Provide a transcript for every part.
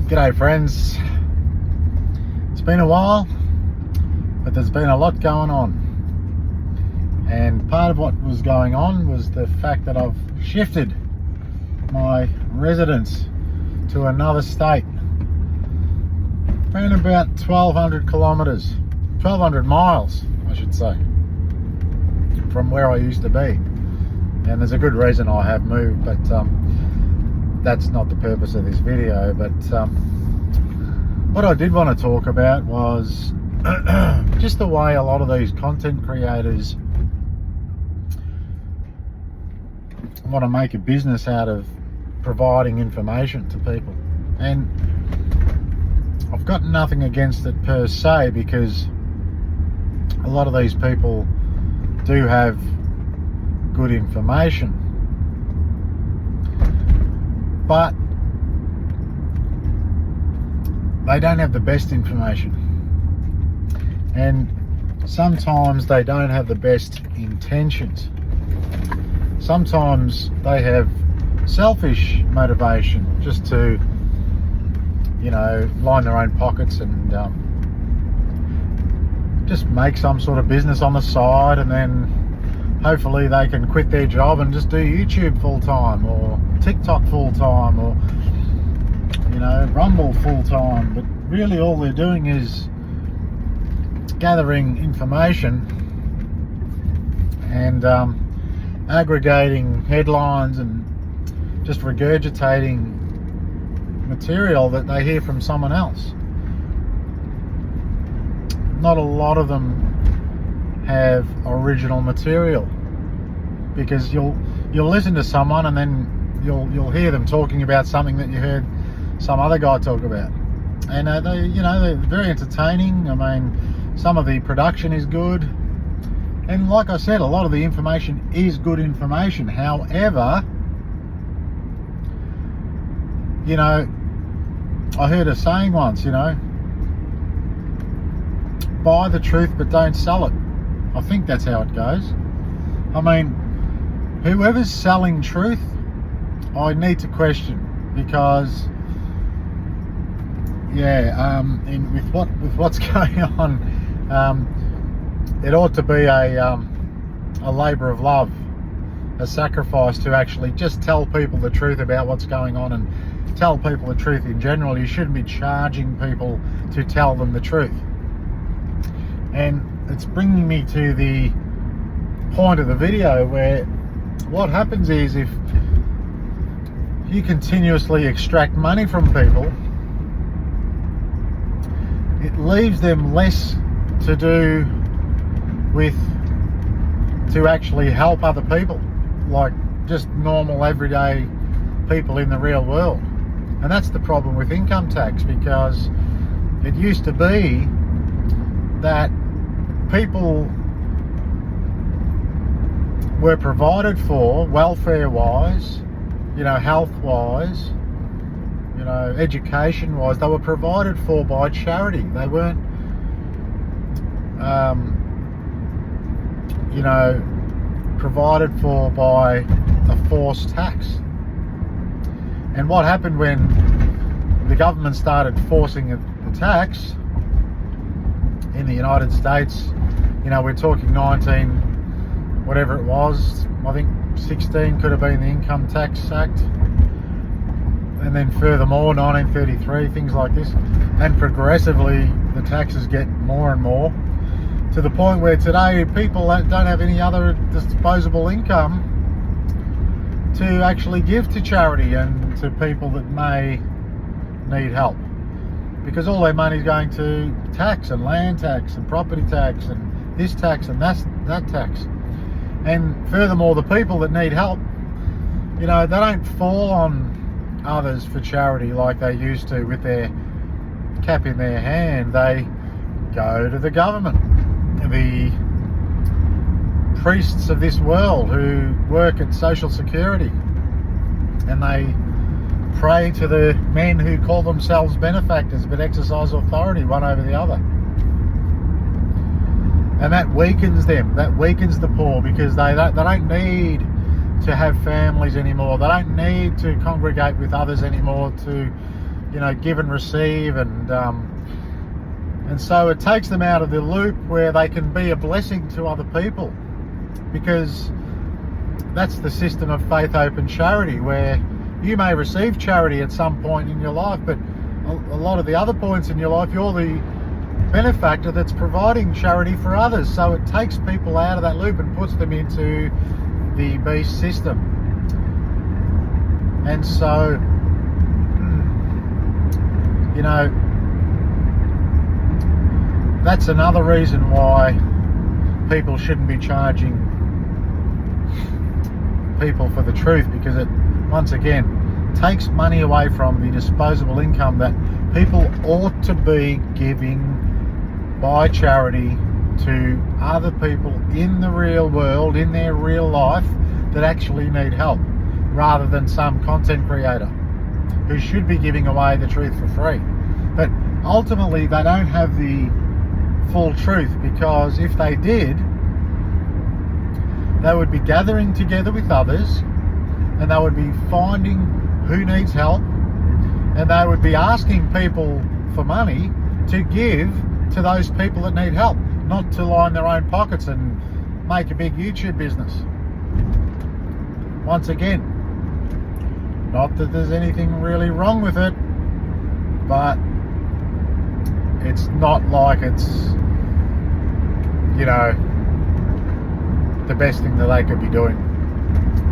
G'day friends, it's been a while, but there's been a lot going on, and part of what was going on was the fact that I've shifted my residence to another state. Been about 1,200 kilometres, 1,200 miles I should say, from where I used to be, and there's a good reason I have moved, but that's not the purpose of this video. But what I did want to talk about was just the way a lot of these content creators want to make a business out of providing information to people. And I've got nothing against it per se, because a lot of these people do have good information, but they don't have the best information, and sometimes they don't have the best intentions. Sometimes they have selfish motivation just to, you know, line their own pockets and just make some sort of business on the side, and then hopefully they can quit their job and just do YouTube full time, or TikTok full time, or, you know, Rumble full time. But really all they're doing is gathering information and aggregating headlines and just regurgitating material that they hear from someone else. Not a lot of them have original material, because you'll listen to someone and then you'll hear them talking about something that you heard some other guy talk about, and they're very entertaining. I mean, some of the production is good, and like I said, a lot of the information is good information. However, you know, I heard a saying once, you know, buy the truth but don't sell it. I think that's how it goes. I mean, whoever's selling truth, I need to question, because with what's going on, it ought to be a labour of love, a sacrifice to actually just tell people the truth about what's going on, and tell people the truth in general. You shouldn't be charging people to tell them the truth. And it's bringing me to the point of the video where what happens is, if you continuously extract money from people, it leaves them less to do with to actually help other people, like just normal everyday people in the real world. And that's the problem with income tax, because it used to be that people were provided for welfare wise, you know, health wise, you know, education wise. They were provided for by charity. They weren't provided for by a forced tax. And what happened when the government started forcing the tax in the United States, you know, we're talking 19, whatever it was, I think 16 could have been the Income Tax Act, and then furthermore 1933, things like this, and progressively the taxes get more and more, to the point where today people don't have any other disposable income to actually give to charity and to people that may need help, because all their money is going to tax and land tax and property tax and this tax and that tax. And furthermore, the people that need help, you know, they don't fall on others for charity like they used to with their cap in their hand. They go to the government, the priests of this world who work at Social Security, and they pray to the men who call themselves benefactors but exercise authority one over the other. And that weakens them, that weakens the poor, because they don't need to have families anymore. They don't need to congregate with others anymore to give and receive, and so it takes them out of the loop where they can be a blessing to other people, because that's the system of faith, hope and charity, where you may receive charity at some point in your life, but a lot of the other points in your life, you're the benefactor that's providing charity for others. So it takes people out of that loop and puts them into the beast system. And so, that's another reason why people shouldn't be charging people for the truth, because it, once again, takes money away from the disposable income that people ought to be giving by charity to other people in the real world, in their real life, that actually need help, rather than some content creator who should be giving away the truth for free. But ultimately they don't have the full truth, because if they did, they would be gathering together with others, and they would be finding who needs help, and they would be asking people for money to give to those people that need help, not to line their own pockets and make a big YouTube business. Once again, not that there's anything really wrong with it, but it's not like it's, the best thing that they could be doing,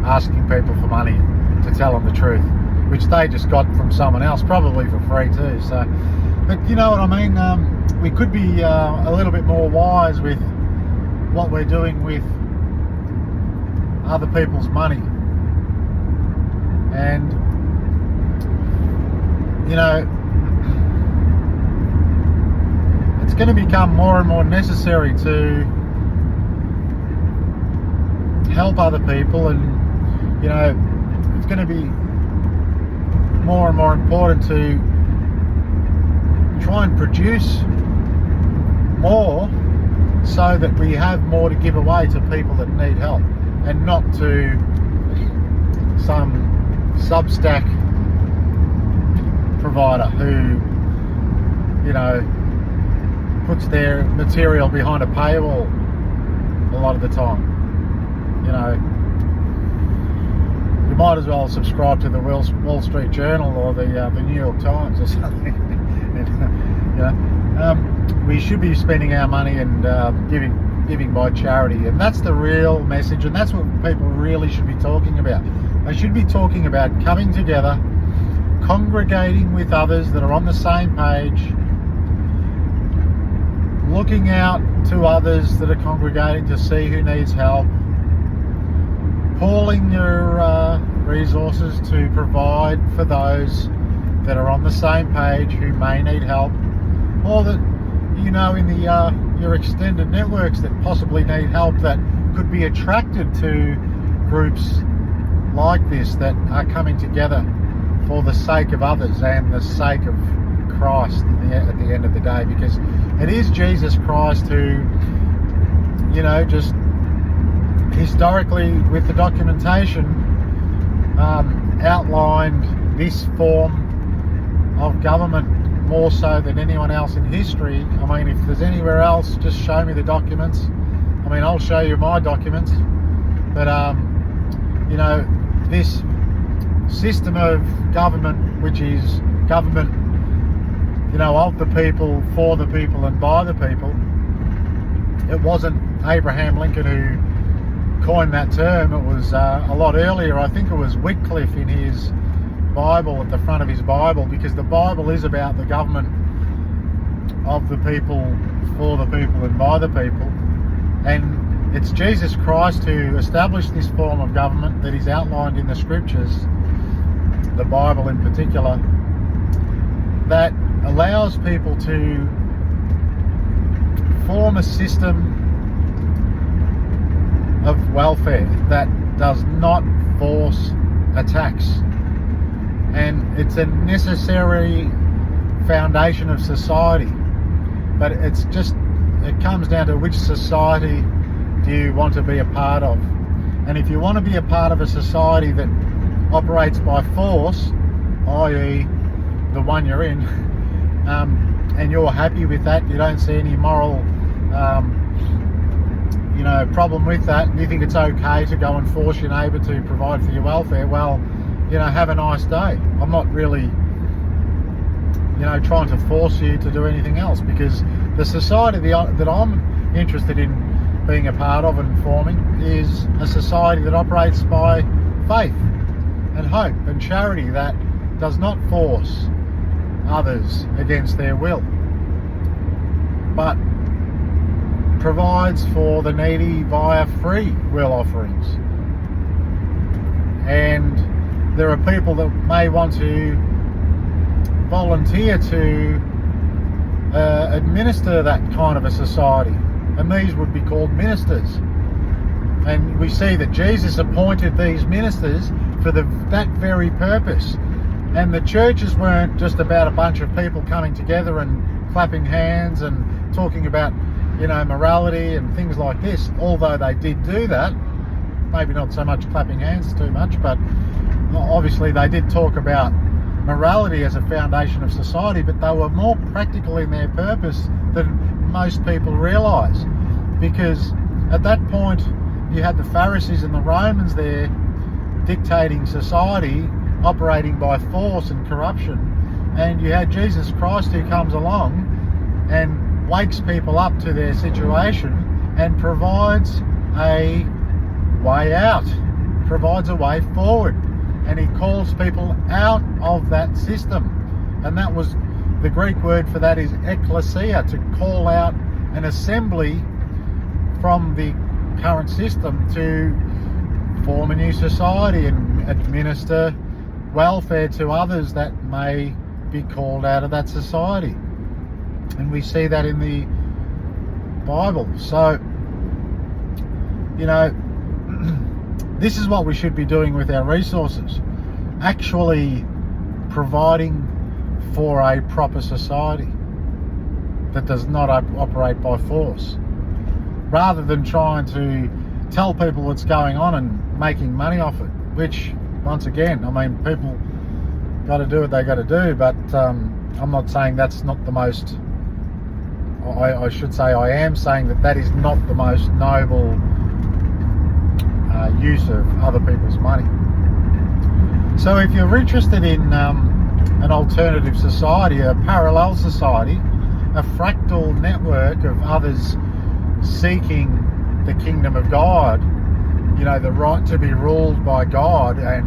asking people for money to tell them the truth, which they just got from someone else, probably for free too. So, but you know what I mean, we could be a little bit more wise with what we're doing with other people's money. And it's going to become more and more necessary to help other people, and it's going to be more and more important to try and produce more, so that we have more to give away to people that need help, and not to some Substack provider who puts their material behind a paywall a lot of the time. You might as well subscribe to the Wall Street Journal or the New York Times or something. We should be spending our money and giving by charity, and that's the real message, and that's what people really should be talking about. They should be talking about coming together, congregating with others that are on the same page, looking out to others that are congregating to see who needs help, pooling your resources to provide for those that are on the same page who may need help, or that in the your extended networks that possibly need help, that could be attracted to groups like this that are coming together for the sake of others and the sake of Christ at the end of the day, because it is Jesus Christ who, just historically with the documentation, outlined this form of government more so than anyone else in history. I mean, if there's anywhere else, just show me the documents. I mean, I'll show you my documents, but this system of government, which is government of the people, for the people and by the people, it wasn't Abraham Lincoln who coined that term. It was a lot earlier. I think it was Wycliffe in his Bible, at the front of his Bible, because the Bible is about the government of the people, for the people and by the people, and it's Jesus Christ who established this form of government that is outlined in the scriptures, the Bible in particular, that allows people to form a system of welfare that does not force a tax. And it's a necessary foundation of society, but it comes down to which society do you want to be a part of. And if you want to be a part of a society that operates by force, i.e. the one you're in, and you're happy with that, you don't see any moral problem with that, and you think it's okay to go and force your neighbour to provide for your welfare, well, have a nice day. I'm not really trying to force you to do anything else, because the society that I'm interested in being a part of and forming is a society that operates by faith and hope and charity, that does not force others against their will, but provides for the needy via free will offerings. And there are people that may want to volunteer to administer that kind of a society, and these would be called ministers. And we see that Jesus appointed these ministers for that very purpose. And the churches weren't just about a bunch of people coming together and clapping hands and talking about morality and things like this, although they did do that. Maybe not so much clapping hands too much, but obviously they did talk about morality as a foundation of society, but they were more practical in their purpose than most people realise, because at that point you had the Pharisees and the Romans there dictating society, operating by force and corruption, and you had Jesus Christ who comes along and wakes people up to their situation and provides a way out, provides a way forward, and he calls people out of that system. And that was, the Greek word for that is ekklesia, to call out an assembly from the current system to form a new society and administer welfare to others that may be called out of that society. And we see that in the Bible. So, this is what we should be doing with our resources, actually providing for a proper society that does not operate by force, rather than trying to tell people what's going on and making money off it, which, once again, people got to do what they got to do, but I'm not saying that's not the most, I should say I am saying that is not the most noble use of other people's money. So if you're interested in an alternative society, a parallel society, a fractal network of others seeking the kingdom of God, the right to be ruled by God and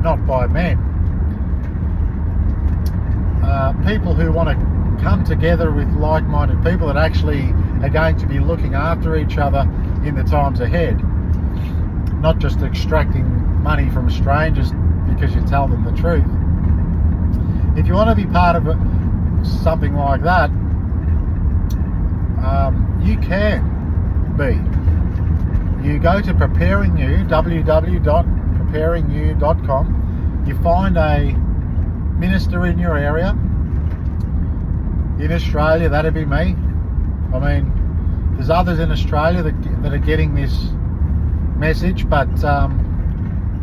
not by men, people who want to come together with like-minded people that actually are going to be looking after each other in the times ahead, not just extracting money from strangers because you tell them the truth. If you want to be part of something like that, you can be. You go to www.preparingyou.com, you find a minister in your area. In Australia, that'd be me. There's others in Australia that are getting this message, but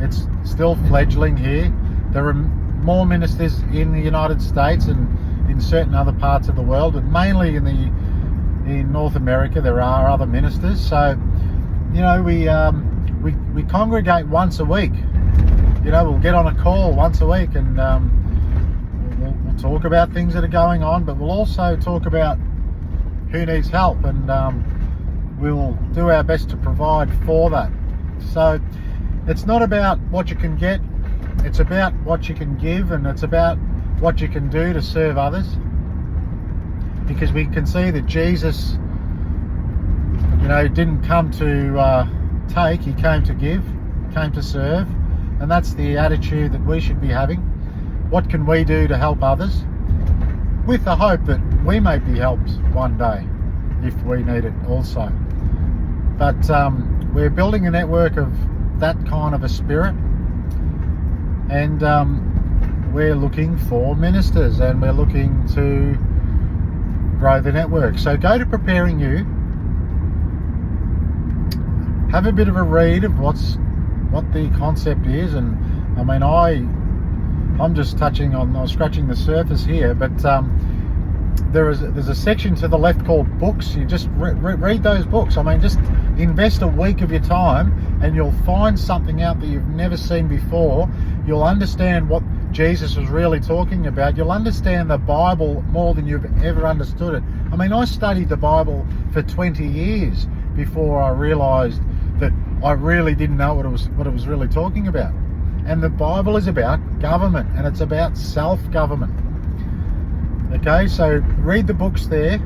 it's still fledgling here. There are more ministers in the United States and in certain other parts of the world, but mainly in North America there are other ministers. So we congregate once a week. We'll get on a call once a week and we'll talk about things that are going on, but we'll also talk about who needs help, and we'll do our best to provide for that. So it's not about what you can get, it's about what you can give, and it's about what you can do to serve others, because we can see that Jesus didn't come to take, he came to give, came to serve, and that's the attitude that we should be having. What can we do to help others, with the hope that we may be helped one day if we need it also. But we're building a network of that kind of a spirit, and we're looking for ministers, and we're looking to grow the network. So go to Preparing You, have a bit of a read of what the concept is, and I I'm just scratching the surface here, but there's a section to the left called books. You just read those books. I mean, just invest a week of your time and you'll find something out that you've never seen before. You'll understand what Jesus was really talking about. You'll understand the Bible more than you've ever understood it. I mean, I studied the Bible for 20 years before I realized that I really didn't know what it was really talking about. And the Bible is about government, and it's about self-government. Okay, so read the books there,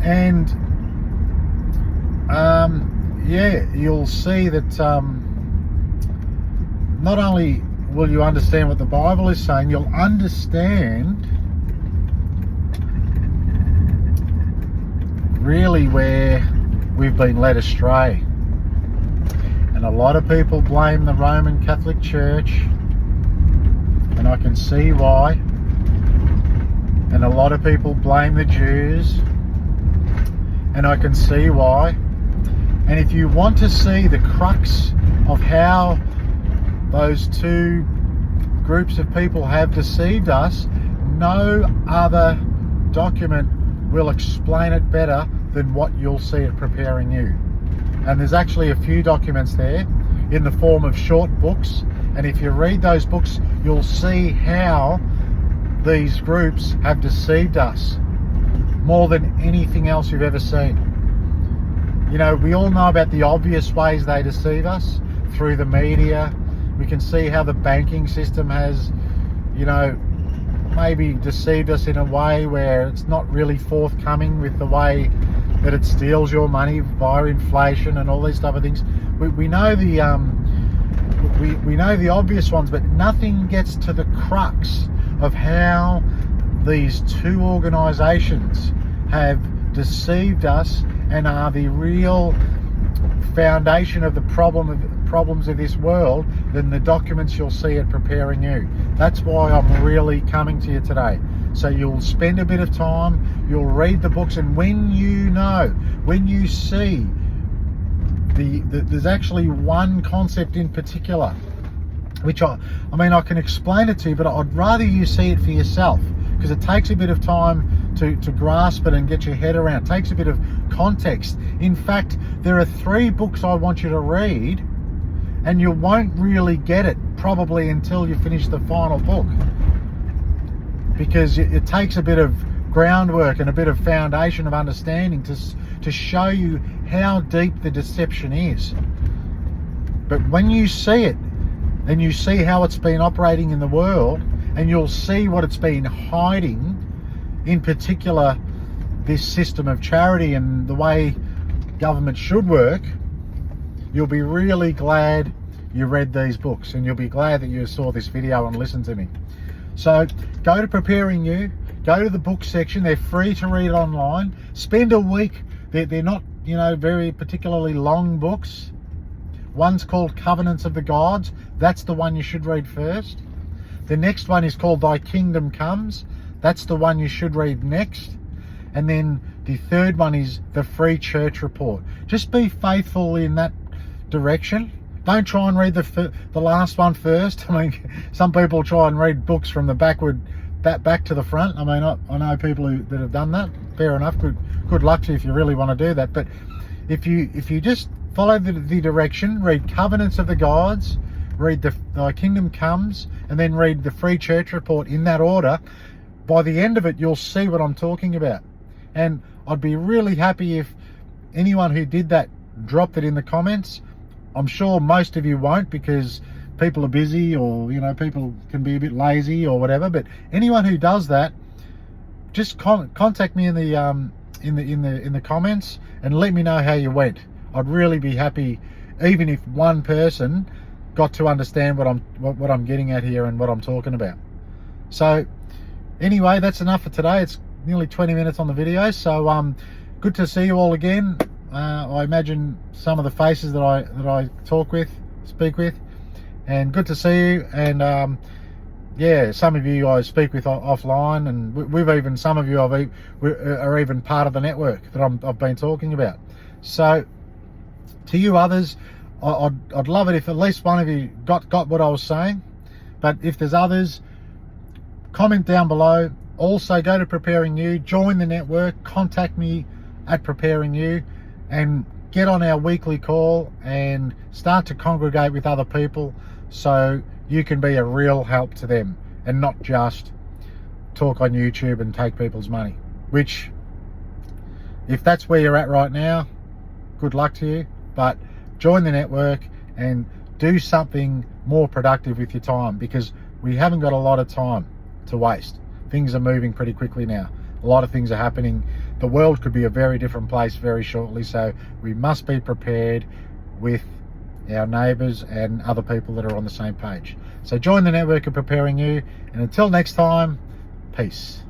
and yeah, you'll see that not only will you understand what the Bible is saying, you'll understand really where we've been led astray. And a lot of people blame the Roman Catholic Church, and I can see why. And a lot of people blame the Jews, and I can see why. And if you want to see the crux of how those two groups of people have deceived us, no other document will explain it better than what you'll see it preparing you. And there's actually a few documents there in the form of short books, and if you read those books, you'll see how these groups have deceived us more than anything else you've ever seen. You know, we all know about the obvious ways they deceive us through the media. We can see how the banking system has, you know, maybe deceived us in a way where it's not really forthcoming with the way that it steals your money via inflation and all these type of things. We know the we know the obvious ones, but nothing gets to the crux of how these two organisations have deceived us and are the real foundation of the problems of this world than the documents you'll see it preparing you. That's why I'm really coming to you today. So you'll spend a bit of time, you'll read the books, and when you see there's actually one concept in particular, which I mean I can explain it to you, but I'd rather you see it for yourself, because it takes a bit of time to grasp it and get your head around. It takes a bit of context. In fact, there are 3 books I want you to read, and you won't really get it probably until you finish the final book, because it takes a bit of groundwork and a bit of foundation of understanding to show you how deep the deception is. But when you see it and you see how it's been operating in the world, and you'll see what it's been hiding, in particular this system of charity and the way government should work, you'll be really glad you read these books, and you'll be glad that you saw this video and listened to me. So go to Preparing You, go to the book section. They're free to read online. Spend a week. They're not, you know, very particularly long books. One's called Covenants of the Gods. That's the one you should read first. The next one is called Thy Kingdom Comes. That's the one you should read next. And then the third one is the Free Church Report. Just be faithful in that direction. Don't try and read the last one first. I mean, some people try and read books from the back to the front. I mean, I know people that have done that. Fair enough. Good luck to you if you really want to do that. But if you just follow the direction, read Covenants of the Gods, read Thy Kingdom Comes, and then read the Free Church Report in that order, by the end of it, you'll see what I'm talking about. And I'd be really happy if anyone who did that dropped it in the comments. I'm sure most of you won't, because people are busy, or, you know, people can be a bit lazy or whatever. But anyone who does that, just contact me in the comments and let me know how you went. I'd really be happy, even if one person got to understand what I'm getting at here and what I'm talking about. So anyway, that's enough for today. It's nearly 20 minutes on the video. So good to see you all again. I imagine some of the faces that I speak with, and good to see you. And yeah, some of you I speak with offline, and we've even, some of you are even part of the network that I've been talking about. So to you others, I'd love it if at least one of you got what I was saying. But if there's others, comment down below. Also, go to Preparing You, join the network, contact me at Preparing You, and get on our weekly call and start to congregate with other people so you can be a real help to them and not just talk on YouTube and take people's money. Which, if that's where you're at right now, good luck to you. But join the network and do something more productive with your time, because we haven't got a lot of time to waste. Things are moving pretty quickly now. A lot of things are happening. The world could be a very different place very shortly, so we must be prepared with our neighbours and other people that are on the same page. So join the network of Preparing You, and until next time, peace.